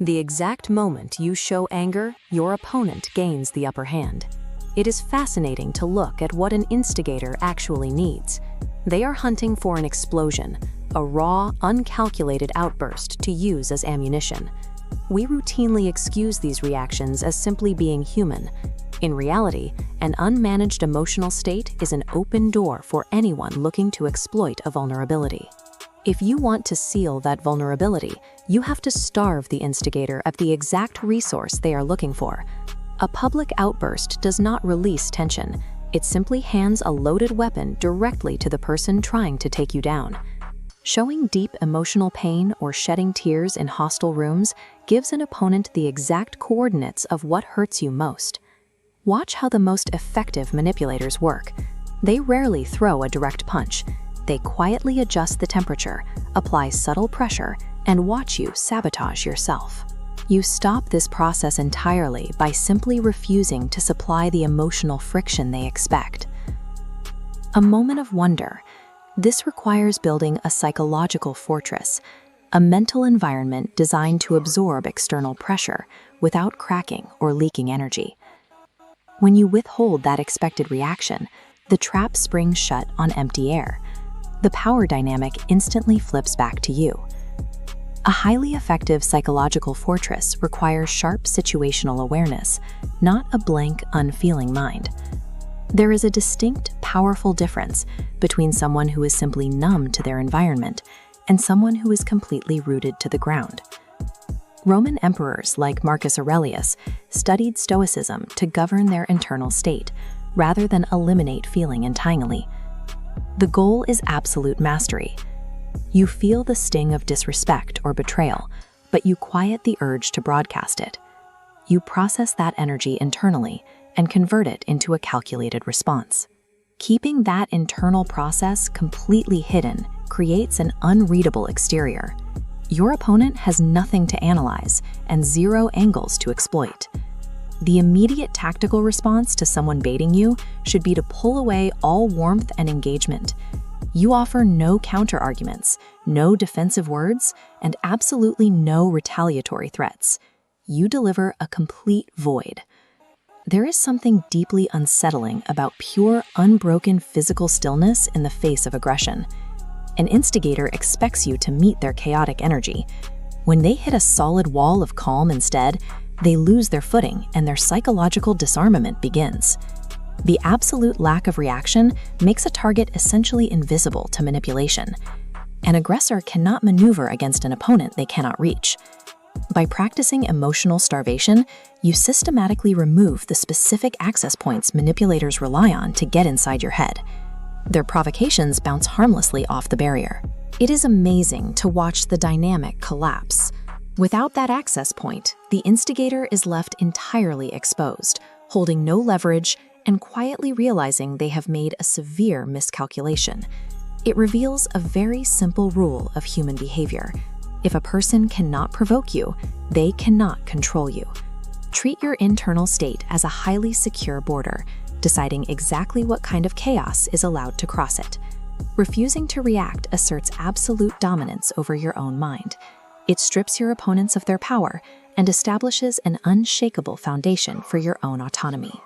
The exact moment you show anger, your opponent gains the upper hand. It is fascinating to look at what an instigator actually needs. They are hunting for an explosion, a raw, uncalculated outburst to use as ammunition. We routinely excuse these reactions as simply being human. In reality, an unmanaged emotional state is an open door for anyone looking to exploit a vulnerability. If you want to seal that vulnerability, you have to starve the instigator of the exact resource they are looking for. A public outburst does not release tension. It simply hands a loaded weapon directly to the person trying to take you down. Showing deep emotional pain or shedding tears in hostile rooms gives an opponent the exact coordinates of what hurts you most. Watch how the most effective manipulators work. They rarely throw a direct punch. They quietly adjust the temperature, apply subtle pressure, and watch you sabotage yourself. You stop this process entirely by simply refusing to supply the emotional friction they expect. A moment of wonder. This requires building a psychological fortress, a mental environment designed to absorb external pressure without cracking or leaking energy. When you withhold that expected reaction, the trap springs shut on empty air. The power dynamic instantly flips back to you. A highly effective psychological fortress requires sharp situational awareness, not a blank, unfeeling mind. There is a distinct, powerful difference between someone who is simply numb to their environment and someone who is completely rooted to the ground. Roman emperors like Marcus Aurelius studied Stoicism to govern their internal state, rather than eliminate feeling entirely. The goal is absolute mastery. You feel the sting of disrespect or betrayal, but you quiet the urge to broadcast it. You process that energy internally and convert it into a calculated response. Keeping that internal process completely hidden creates an unreadable exterior. Your opponent has nothing to analyze and zero angles to exploit. The immediate tactical response to someone baiting you should be to pull away all warmth and engagement. You offer no counter-arguments, no defensive words, and absolutely no retaliatory threats. You deliver a complete void. There is something deeply unsettling about pure, unbroken physical stillness in the face of aggression. An instigator expects you to meet their chaotic energy. When they hit a solid wall of calm instead, they lose their footing and their psychological disarmament begins. The absolute lack of reaction makes a target essentially invisible to manipulation. An aggressor cannot maneuver against an opponent they cannot reach. By practicing emotional starvation, you systematically remove the specific access points manipulators rely on to get inside your head. Their provocations bounce harmlessly off the barrier. It is amazing to watch the dynamic collapse. Without that access point, the instigator is left entirely exposed, holding no leverage and quietly realizing they have made a severe miscalculation. It reveals a very simple rule of human behavior. If a person cannot provoke you, they cannot control you. Treat your internal state as a highly secure border, deciding exactly what kind of chaos is allowed to cross it. Refusing to react asserts absolute dominance over your own mind. It strips your opponents of their power and establishes an unshakable foundation for your own autonomy.